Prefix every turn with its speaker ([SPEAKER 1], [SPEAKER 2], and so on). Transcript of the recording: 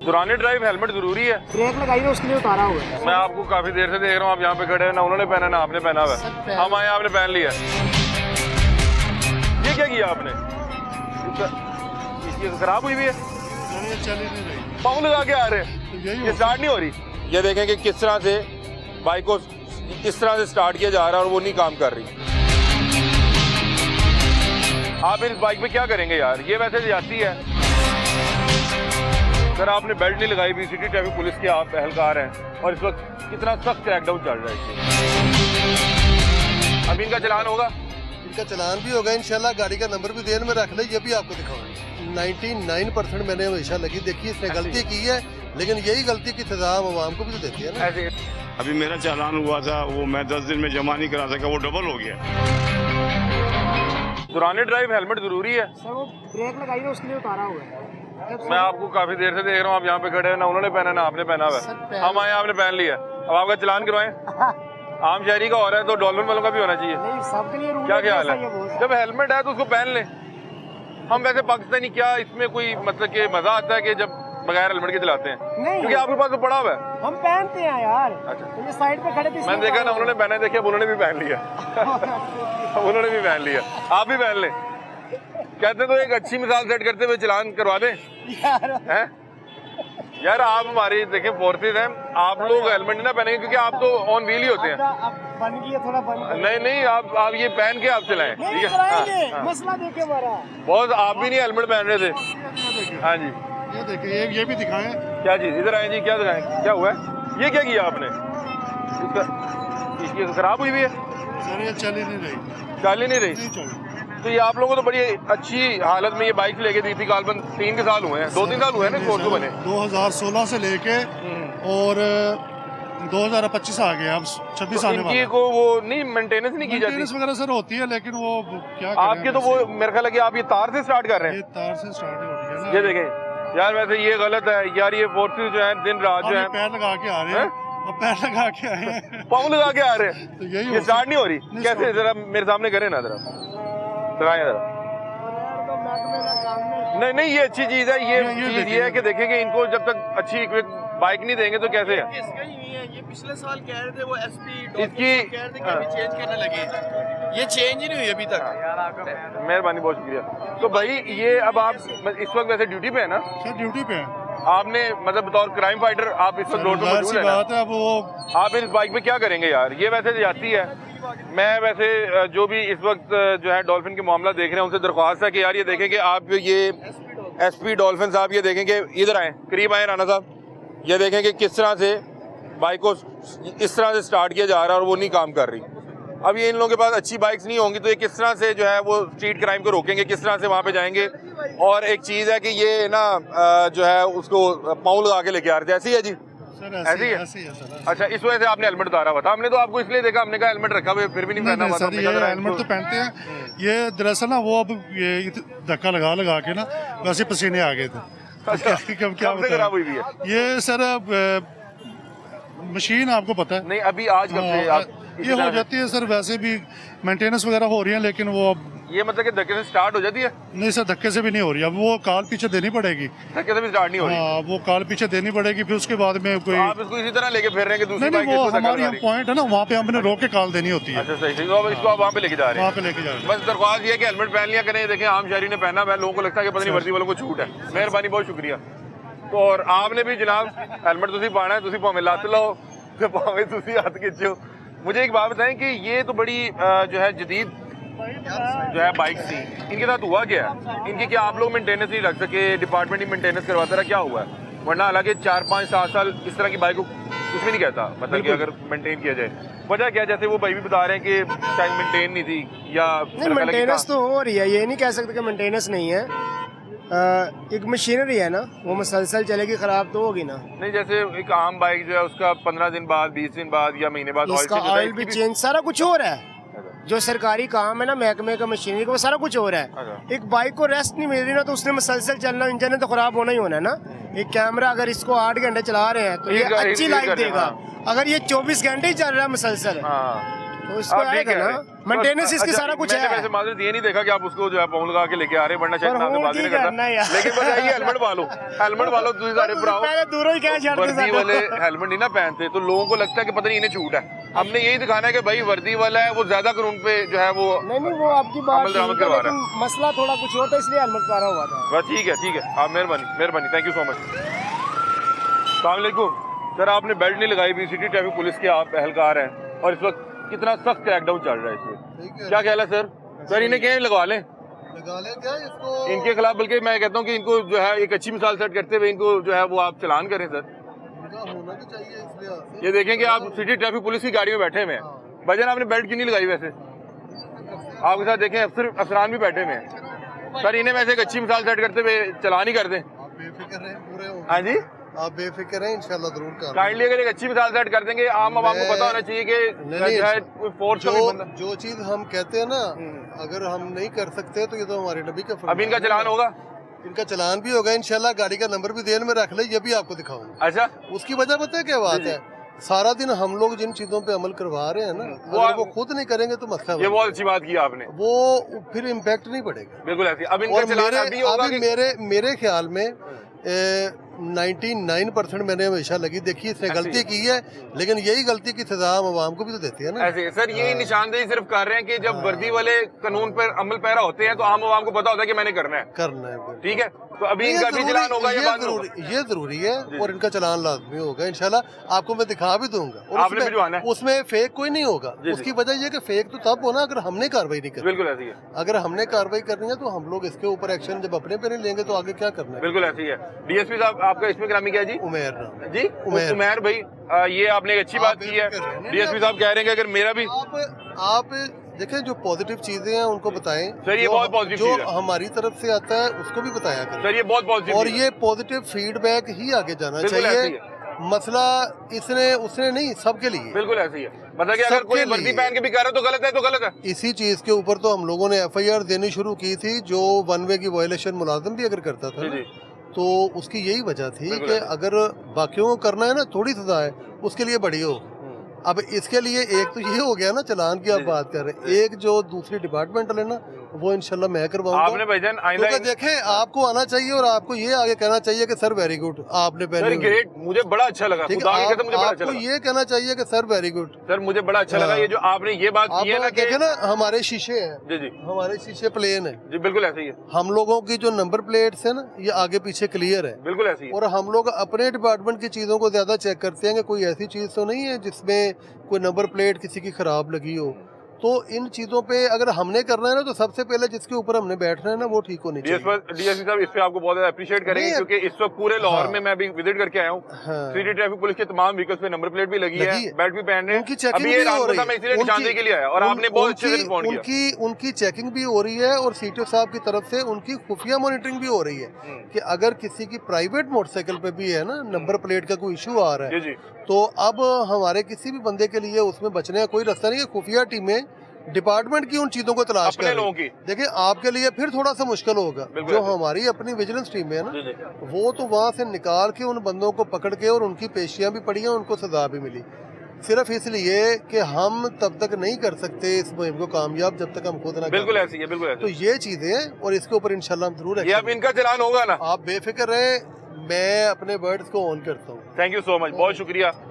[SPEAKER 1] दौरान drive helmet जरूरी है।
[SPEAKER 2] ब्रेक लगाई है, उसके लिए उतारा हुआ है।
[SPEAKER 1] मैं आपको काफी देर से देख रहा हूँ, आप यहाँ पे खड़े हैं, ना उन्होंने पहना ना आपने पहना हुआ है। हम आए आपने पहन लिया। ये क्या किया आपने? इसकी खराब हुई है,
[SPEAKER 3] चल ही नहीं रही,
[SPEAKER 1] पाँव लगा के आ रहे हैं, ये स्टार्ट नहीं हो रही। ये देखें कि किस तरह से बाइक को किस तरह से स्टार्ट किया जा रहा है और वो नहीं काम कर रही। आप इस बाइक पे क्या करेंगे यार? ये वैसे जाती है सर, आपने बेल्ट नहीं लगाई, सिटी ट्रैफिक पुलिस के आप एहलकार हैं और इस वक्त कितना सख्त क्रैकडाउन चल रहा है। अब इनका चलान होगा,
[SPEAKER 3] इनका चलान भी होगा इंशाल्लाह। गाड़ी का नंबर भी देर में रख ले, ये भी आपको दिखाऊंगा। 99% मैंने हमेशा लगी देखी, इसने गलती की है, लेकिन यही गलती की सजा आवाम को भी तो देती है ना।
[SPEAKER 1] ऐसे
[SPEAKER 4] अभी मेरा चालान हुआ था, वो मैं 10 दिन में जमा नहीं करा सका, वो डबल हो गया।
[SPEAKER 1] दौरान ड्राइव हेलमेट जरूरी है।
[SPEAKER 2] सर वो ब्रेक लगाई है, उसके लिए उतारा हुआ है।
[SPEAKER 1] मैं आपको काफी देर से देख रहा हूँ, आप यहाँ पे खड़े हैं, ना उन्होंने पहना ना आपने पहना हुआ है। हम आए आपने पहन लिया। अब आपका चलान करवाएं। आम शहरी का हो रहा है तो डॉल्फिन वालों का भी होना चाहिए।
[SPEAKER 2] नहीं, सबके लिए रूल
[SPEAKER 1] क्या
[SPEAKER 2] है,
[SPEAKER 1] ख्याल
[SPEAKER 2] ये
[SPEAKER 1] है? जब हेलमेट है तो उसको पहन ले। हम वैसे पाकिस्तानी क्या इसमें कोई मतलब कि मजा आता है कि जब बगैर हेलमेट के चलाते हैं?
[SPEAKER 2] नहीं,
[SPEAKER 1] क्योंकि आपके पास तो पड़ा हुआ है।
[SPEAKER 2] हम पहनते हैं यार।
[SPEAKER 1] अच्छा,
[SPEAKER 2] तो ये साइड पे खड़े थे,
[SPEAKER 1] मैंने देखा ना, उन्होंने पहना देखा, उन्होंने भी पहन लिया। उन्होंने भी पहन लिया, आप भी पहन लें। कहते तो एक अच्छी मिसाल सेट करते हुए चलान करवा दें हैं? यार आप हमारी देखें फोर्सेज हैं, आप लोग हेलमेट नहीं ना पहनेंगे क्योंकि आप तो ऑन व्हील ही होते हैं।
[SPEAKER 2] अब बन गई है, थोड़ा बन गई।
[SPEAKER 1] नहीं नहीं, आप ये पहन के आप चलाएं, ठीक है? हाँ।
[SPEAKER 2] मसला देखे हमारा
[SPEAKER 1] बहुत आप भी नहीं हेलमेट पहन रहे थे। हाँ जी,
[SPEAKER 3] ये देखिए, ये भी दिखाएं।
[SPEAKER 1] क्या चीज? इधर आए जी, क्या दिखाएं? क्या हुआ है? ये क्या किया आपने? इसकी खराब हुई है,
[SPEAKER 3] सर ये चल ही नहीं रही,
[SPEAKER 1] चल ही नहीं रही।
[SPEAKER 3] नहीं चल।
[SPEAKER 1] तो ये आप लोगों को तो बड़ी अच्छी हालत में ये बाइक लेके दी थी, कालबन 3 साल हुए हैं, 2-3 साल हुए हैं ना कोर्स को बने।
[SPEAKER 3] 2016 से लेके और 2025 आ गया, अब 26 आने वाला
[SPEAKER 1] इनकी
[SPEAKER 3] है।
[SPEAKER 1] को वो नहीं मेंटेनेंस नहीं की
[SPEAKER 3] मेंटेनेंस
[SPEAKER 1] जाती
[SPEAKER 3] वगैरह सर होती है, लेकिन वो क्या
[SPEAKER 1] आपके? तो वो मेरे ख्याल है कि आप ये तार से स्टार्ट कर रहे
[SPEAKER 3] ये
[SPEAKER 1] हैं।
[SPEAKER 3] तार से स्टार्ट हो रही है ना।
[SPEAKER 1] ये देखें यार, वैसे ये गलत है यार। ये फोर्सेज जो है दिन रात जो
[SPEAKER 3] अब
[SPEAKER 1] है
[SPEAKER 3] ये पैर लगा के आ रहे हैं, अब पैर लगा के आए हैं,
[SPEAKER 1] पाँव लगा के आ रहे हैं।
[SPEAKER 3] तो यही
[SPEAKER 1] ये
[SPEAKER 3] हो
[SPEAKER 1] स्टार्ट नहीं हो रही।
[SPEAKER 3] नहीं
[SPEAKER 1] कैसे?
[SPEAKER 3] start।
[SPEAKER 1] जरा मेरे सामने करें ना, जरा लगाएं जरा। नहीं नहीं, ये अच्छी चीज है। ये चीज ये है कि देखें कि इनको जब तक अच्छी बाइक नहीं देंगे तो कैसे है?
[SPEAKER 5] इसका ही नहीं है, ये पिछले साल कह रहे थे वो एसपी
[SPEAKER 1] इसकी
[SPEAKER 5] कह रहे थे कि अभी चेंज करने लगे, ये चेंज ही नहीं हुई अभी तक।
[SPEAKER 1] मेहरबानी, बहुत शुक्रिया। तो भाई ये अब आप इस वक्त वैसे ड्यूटी पे है ना?
[SPEAKER 3] सर ड्यूटी पे है,
[SPEAKER 1] आपने मतलब बतौर क्राइम फाइटर आप इस वक्त रोड पे
[SPEAKER 3] जाहिर
[SPEAKER 1] मौजूद
[SPEAKER 3] सी
[SPEAKER 1] है ना?
[SPEAKER 3] बात है। अब वो
[SPEAKER 1] आप इस बाइक पे क्या करेंगे यार? ये वैसे जाती है। मैं वैसे जो भी इस वक्त जो है डॉल्फिन के मामला देख रहे हैं उनसे दरख्वास्त है कि यार ये देखें कि आप ये एसपी डॉल्फिन साहब, ये देखें कि इधर आए, करीब आए राना साहब, ये देखें कि किस तरह से बाइक को इस तरह से स्टार्ट किया जा रहा है और वो नहीं काम कर रही। अब ये इन लोगों के पास अच्छी बाइक्स नहीं होंगी तो ये किस तरह से जो है वो स्ट्रीट क्राइम को रोकेंगे, किस तरह से वहाँ पे जाएंगे? और एक चीज़ है कि ये ना जो है उसको पाँव लगा के लेके आ रहे थे, ऐसी है जी?
[SPEAKER 3] सर
[SPEAKER 1] ऐसी है?
[SPEAKER 3] ऐसी है सर।
[SPEAKER 1] अच्छा, इस वजह से आपने हेलमेट उतारा हुआ था? हमने तो आपको इसलिए देखा, हमने कहा हेलमेट रखा हुआ है, फिर भी नहीं पहना हुआ था।
[SPEAKER 3] सर ये हेलमेट तो पहनते हैं, ये दरअसल ना वो अब ये धक्का लगा लगा के ना वैसे पसीने आ गए थे।
[SPEAKER 1] अच्छा,
[SPEAKER 3] क्या
[SPEAKER 1] कब से खराब हुई भी है
[SPEAKER 3] ये सर? मशीन आपको पता है,
[SPEAKER 1] नहीं अभी आज कब से आप
[SPEAKER 3] ये हो जाती है सर, वैसे भी मेंटेनेंस वगैरह हो रही है, लेकिन वो
[SPEAKER 1] ये मतलब कि धक्के से स्टार्ट हो जाती है?
[SPEAKER 3] नहीं सर, धक्के से भी नहीं हो रही, अब वो काल पीछे देनी पड़ेगी।
[SPEAKER 1] धक्के से भी स्टार्ट नहीं हो रही?
[SPEAKER 3] हाँ, वो काल पीछे देनी पड़ेगी, फिर उसके बाद में कोई
[SPEAKER 1] आप इसको इसी तरह लेके फिर रहे हैं कि दूसरी
[SPEAKER 3] नहीं,
[SPEAKER 1] बाइक
[SPEAKER 3] वो
[SPEAKER 1] इसको धक्का
[SPEAKER 3] हमारी
[SPEAKER 1] लगा रही?
[SPEAKER 3] पॉइंट है ना, वहाँ पे हमने रोक के काल देनी होती है।
[SPEAKER 1] अच्छा सही सही, तो अब इसको आप वहाँ पे लेके जा रहे
[SPEAKER 3] वहाँ
[SPEAKER 1] हैं?
[SPEAKER 3] पे लेके जा रहे हैं।
[SPEAKER 1] बस दरख्वास्त ये है कि हेलमेट पहन लिया करें। देखें आम शहरी ने पहना हुआ है, लोगों को लगता है कि पता नहीं वर्दी वालों को छूट है। मेहरबानी, बहुत शुक्रिया। तो और आपने भी जनाब हेलमेट तुसी पाना है, तुसी भावें लत लाओ तो भावें तुसी हाथ खिंचो। मुझे एक बात बताएं कि ये तो बड़ी जो है जदीद जो है बाइक थी, इनके साथ हुआ क्या है? इनकी क्या आप लोग मेंटेनेंस नहीं रख सके? डिपार्टमेंट ही मेंटेनेंस करवाता रहा, क्या हुआ है? वरना हालांकि 4, 5, 7 साल इस तरह की बाइक को कुछ भी नहीं कहता, मतलब कि अगर मेंटेन किया जाए। वजह क्या? जैसे वो भाई भी बता रहे हैं कि शायद मेंटेन नहीं थी या
[SPEAKER 2] नहीं, मेंटेनेंस तो हो रही है, ये नहीं कह सकते कि मेंटेनेंस नहीं है। एक मशीनरी है ना, वो मुसलसल चलेगी, खराब तो होगी ना।
[SPEAKER 1] नहीं, जैसे एक आम बाइक जो है उसका 15 दिन बाद, 20 दिन बाद या महीने बाद
[SPEAKER 2] इसका ऑयल भी चेंज, सारा कुछ हो रहा है। जो सरकारी काम है ना महकमे का, मशीनरी का, वो सारा कुछ हो रहा है। एक बाइक को रेस्ट नहीं मिल रही ना, तो उसने मुसलसल चलना, इंजन तो खराब होना ही होना है ना। एक कैमरा अगर इसको 8 घंटे चला रहे हैं तो ये अच्छी लाइफ देगा। अगर ये 24 घंटे ही चल रहा है मुसलसल तो इसको आएगा ना, मेंटेनेंस इसकी
[SPEAKER 1] अच्छा,
[SPEAKER 2] सारा कुछ
[SPEAKER 1] मैंने
[SPEAKER 2] है।
[SPEAKER 1] वैसे माजरत ये नहीं देखा कि आप उसको जो है पाउंड लगा के लेके आ रहे हैं, वरना शायद
[SPEAKER 2] पर
[SPEAKER 1] मैं आपसे
[SPEAKER 2] हूं
[SPEAKER 1] बात नहीं
[SPEAKER 2] की
[SPEAKER 1] करता।
[SPEAKER 2] करना यार।
[SPEAKER 1] लेकिन बस है कि हेलमेट वालो तुझे सारे भराओ
[SPEAKER 2] पहले दूरों ही क्या छाड़ते
[SPEAKER 1] वर्दी वाले हेलमेट नहीं ना पहनते, तो लोगों को लगता है कि पता नहीं इन्हें छूट है। हमने यही दिखाना है कि भाई वर्दी वाला है वो ज्यादा कानून पे जो है वो
[SPEAKER 2] नहीं वो आपकी बात
[SPEAKER 1] अमल दरामद
[SPEAKER 2] ठीक है,
[SPEAKER 1] करवा रहा
[SPEAKER 2] लेकिन मसला थोड़ा कुछ और था इसलिए हेलमेट पहना हुआ था।
[SPEAKER 1] बस ठीक है आप मेहरबानी थैंक यू सो मच। अस्सलाम वालेकुम सर, आपने बेल्ट नहीं लगाई हुई, सिटी ट्रैफिक पुलिस के आप एहलकार हैं और इस वक्त कितना सख्त क्रैकडाउन चल रहा है इसमें,
[SPEAKER 3] ठीक है,
[SPEAKER 1] क्या ख्याल है सर? सर इन्हें क्या लगवा लें
[SPEAKER 3] लगा लें क्या इसको
[SPEAKER 1] इनके खिलाफ, बल्कि मैं कहता हूँ कि इनको जो है एक अच्छी मिसाल सेट करते हुए इनको जो है वो आप चलान करें सर।
[SPEAKER 3] इनका होना भी चाहिए इसलिए
[SPEAKER 1] ये देखें कि आप सिटी ट्रैफिक पुलिस की गाड़ी में बैठे हुए हैं, भजन आपने बेल्ट क्यों नहीं लगाई? वैसे आपके साथ देखें अफसरान भी बैठे हुए हैं सर, इन्हें वैसे एक अच्छी मिसाल सेट करते हुए चलान ही कर दें।
[SPEAKER 3] आप बेफिक्र रहें, पूरे होंगे।
[SPEAKER 1] हाँ जी,
[SPEAKER 3] आप बेफिक्र हैं, इंशाल्लाह जरूर कर
[SPEAKER 1] काइंडली अगर एक अच्छी मिसाल सेट कर देंगे, आम आवाम को पता होना चाहिए कि
[SPEAKER 3] नहीं,
[SPEAKER 1] जो है कोई फोर्स का भी बंदा।
[SPEAKER 3] जो चीज हम कहते हैं ना, अगर हम नहीं कर सकते तो ये तो हमारे नबी का फरमान
[SPEAKER 1] अब इनका
[SPEAKER 3] है।
[SPEAKER 1] चलान होगा?
[SPEAKER 3] इनका चलान भी होगा इंशाल्लाह, गाड़ी का नंबर भी देन में रख ले, ये भी आपको दिखाऊंगा।
[SPEAKER 1] अच्छा,
[SPEAKER 3] उसकी वजह पता है क्या बात है? सारा दिन हम लोग जिन चीजों पे अमल करवा रहे हैं ना,
[SPEAKER 1] वो
[SPEAKER 3] अगर वो खुद नहीं करेंगे तो मसला
[SPEAKER 1] ये
[SPEAKER 3] बनेगा।
[SPEAKER 1] बहुत अच्छी बात की आपने,
[SPEAKER 3] वो फिर इम्पैक्ट नहीं पड़ेगा।
[SPEAKER 1] बिल्कुल ऐसी। अब इनका
[SPEAKER 3] और
[SPEAKER 1] चलान अभी होगा
[SPEAKER 3] अभी
[SPEAKER 1] कि
[SPEAKER 3] मेरे ख्याल में 99% मैंने हमेशा लगी देखी इसने गलती की है, लेकिन यही गलती की सजा हम आवाम को भी तो देती है ना।
[SPEAKER 1] ऐसे सर यही निशानदेही सिर्फ कर रहे हैं कि जब वर्दी वाले कानून पर अमल पैरा होते हैं तो आम आवाम को पता होता है कि मैंने करना है,
[SPEAKER 3] करना है बिल्कुल।
[SPEAKER 1] ठीक है? तो अभी
[SPEAKER 3] ये
[SPEAKER 1] इनका भी
[SPEAKER 3] जरूरी-
[SPEAKER 1] चलान होगा या
[SPEAKER 3] ये
[SPEAKER 1] बाद में
[SPEAKER 3] जरूरी
[SPEAKER 1] होगा?
[SPEAKER 3] ये जरूरी है, और इनका चलान लाजमी होगा इंशाल्लाह। आपको मैं दिखा भी दूंगा, और
[SPEAKER 1] आपने भिजवाना है?
[SPEAKER 3] उसमें फेक कोई नहीं होगा।
[SPEAKER 1] जी।
[SPEAKER 3] उसकी वजह यह कि फेक तो तब होना अगर हमने कार्रवाई नहीं करनी।
[SPEAKER 1] बिल्कुल ऐसी है,
[SPEAKER 3] अगर हमने कार्रवाई करनी है तो हम लोग इसके ऊपर एक्शन जब अपने पे नहीं लेंगे तो आगे क्या करना है।
[SPEAKER 1] बिल्कुल ऐसी है। डीएसपी साहब आपका इसमें ग्रामी क्या है जी?
[SPEAKER 3] उमेर नाम है।
[SPEAKER 1] जी उमेर भाई, ये आपने एक अच्छी
[SPEAKER 3] आप
[SPEAKER 1] बात की है।
[SPEAKER 3] बेफिक्र रहें।
[SPEAKER 1] डीएसपी साहब कह रहे हैं कि अगर मेरा भी
[SPEAKER 3] आप देखें, जो पॉजिटिव चीजें हैं उनको बताएं।
[SPEAKER 1] सर, ये
[SPEAKER 3] जो-
[SPEAKER 1] बहुत positive
[SPEAKER 3] जो
[SPEAKER 1] चीज़ है।
[SPEAKER 3] हमारी तरफ से आता है उसको भी बताया करें,
[SPEAKER 1] सर ये बहुत पॉजिटिव
[SPEAKER 3] और ये पॉजिटिव फीडबैक ही आगे जाना
[SPEAKER 1] बिल्कुल ऐसी
[SPEAKER 3] चाहिए। मसला इसने उसने नहीं, सबके लिए।
[SPEAKER 1] बिल्कुल ऐसी है। मतलब कि अगर
[SPEAKER 3] सबके
[SPEAKER 1] कोई वर्दी
[SPEAKER 3] लिए।
[SPEAKER 1] पहन के भी कर रहा है तो गलत है, तो गलत है।
[SPEAKER 3] इसी चीज के ऊपर तो हम लोगों ने FIR देनी शुरू की थी। जो वन वे की वायलेशन मुलाजिम भी अगर करता था
[SPEAKER 1] जी
[SPEAKER 3] ना,
[SPEAKER 1] जी,
[SPEAKER 3] तो उसकी यही वजह थी
[SPEAKER 1] बिल्कुल
[SPEAKER 3] कि
[SPEAKER 1] ऐसा।
[SPEAKER 3] अगर बाकियों को करना है ना, थोड़ी सजा है उसके लिए बड़ी हो। अब इसके लिए एक तो ये हो गया ना, चलान की आप
[SPEAKER 1] जी,
[SPEAKER 3] बात कर रहे हैं, एक जो दूसरी डिपार्टमेंटल है ना, वो इंशाल्लाह मैं
[SPEAKER 1] आपने
[SPEAKER 3] करवाऊंगा।
[SPEAKER 1] भाईजान आइंदा
[SPEAKER 3] क्योंकि देखें, आपको आना चाहिए और आपको ये आगे कहना चाहिए कि सर वेरी गुड, आपने
[SPEAKER 1] सर
[SPEAKER 3] पहले
[SPEAKER 1] ग्रेट, मुझे बड़ा अच्छा लगा,
[SPEAKER 3] ठीक
[SPEAKER 1] खुदा की
[SPEAKER 3] है,
[SPEAKER 1] कसम मुझे बड़ा अच्छा
[SPEAKER 3] आपको
[SPEAKER 1] लगा
[SPEAKER 3] ये कहना चाहिए कि सर वेरी गुड।
[SPEAKER 1] सर, मुझे बड़ा अच्छा लगा
[SPEAKER 3] हाँ।
[SPEAKER 1] ये जो आपने ये बात
[SPEAKER 3] आप
[SPEAKER 1] की है ना कि
[SPEAKER 3] देखें ना, हमारे शीशे हैं,
[SPEAKER 1] जी जी
[SPEAKER 3] हमारे शीशे प्लेन है,
[SPEAKER 1] जी, बिल्कुल ऐसे ही है,
[SPEAKER 3] हम लोगों की जो नंबर प्लेट्स है ना, ये आगे पीछे क्लियर है।
[SPEAKER 1] बिल्कुल ऐसे ही है।
[SPEAKER 3] और हम लोग अपने डिपार्टमेंट की चीज़ों को ज़्यादा चेक करते हैं कि कोई ऐसी चीज़ तो नहीं है जिसमें कोई नंबर प्लेट किसी की ख़राब लगी हो। तो इन चीज़ों पे अगर हमने करना है ना, तो सबसे पहले जिसके ऊपर हमने बैठना है ना, वो ठीक होनी चाहिए।
[SPEAKER 1] डीएसपी साहब इस पे आपको बहुत ज्यादा अप्रिशिएट करेंगे,
[SPEAKER 3] नहीं,
[SPEAKER 1] क्योंकि इस वक्त पूरे लाहौर
[SPEAKER 3] हाँ।
[SPEAKER 1] में मैं अभी विजिट करके आया हूँ।
[SPEAKER 3] हाँ।
[SPEAKER 1] सिटी ट्रैफिक पुलिस के तमाम व्हीकल्स पे नंबर प्लेट भी लगी
[SPEAKER 3] लगी
[SPEAKER 1] है,
[SPEAKER 3] है।
[SPEAKER 1] बेल्ट भी पहन रहे
[SPEAKER 3] उनकी
[SPEAKER 1] हैं।
[SPEAKER 3] चेकिंग
[SPEAKER 1] अभी ये
[SPEAKER 3] भी हो
[SPEAKER 1] रामपुर
[SPEAKER 3] रही
[SPEAKER 1] था, मैं इसलिए निशानदेही के लिए आया और आपने बहुत अच्छे से रिस्पॉन्ड किया।
[SPEAKER 3] उनकी चेकिंग भी हो रही है, और सीटीओ साहब की तरफ से उनकी खुफिया मॉनिटरिंग भी हो रही है कि अगर किसी की प्राइवेट मोटरसाइकिल पे भी है ना, नंबर प्लेट का कोई इशू आ रहा
[SPEAKER 1] जी
[SPEAKER 3] है,
[SPEAKER 1] जी,
[SPEAKER 3] तो अब हमारे किसी भी बंदे के लिए उसमें बचने का कोई रास्ता नहीं है। खुफिया टीमें डिपार्टमेंट की उन चीजों को तलाश
[SPEAKER 1] अपने
[SPEAKER 3] कर रही
[SPEAKER 1] लोगों
[SPEAKER 3] है।
[SPEAKER 1] की।
[SPEAKER 3] देखिए, आपके लिए फिर थोड़ा सा मुश्किल होगा।
[SPEAKER 1] बिल्कुल
[SPEAKER 3] जो
[SPEAKER 1] ऐसे।
[SPEAKER 3] हमारी अपनी विजिलेंस टीम है ना,
[SPEAKER 1] जी जी,
[SPEAKER 3] वो तो वहाँ से निकाल के उन बंदों को पकड़ के, और उनकी पेशियां भी पड़ी हैं, उनको सजा भी मिली, सिर्फ इसलिए कि हम तब तक नहीं कर सकते इस मुहिम को कामयाब जब तक हम खुद ना
[SPEAKER 1] बिल्कुल
[SPEAKER 3] करें।
[SPEAKER 1] ऐसी है, बिल्कुल
[SPEAKER 3] तो
[SPEAKER 1] ऐसी।
[SPEAKER 3] ये चीजें हैं, और इसके ऊपर इंशाल्लाह हम जरूर
[SPEAKER 1] ये अब
[SPEAKER 3] action
[SPEAKER 1] इनका चलान होगा ना?
[SPEAKER 3] आप बेफिक्र रहें, मैं अपने वर्ड्स को ऑन करता हूँ।
[SPEAKER 1] थैंक यू सो मच, बहुत शुक्रिया।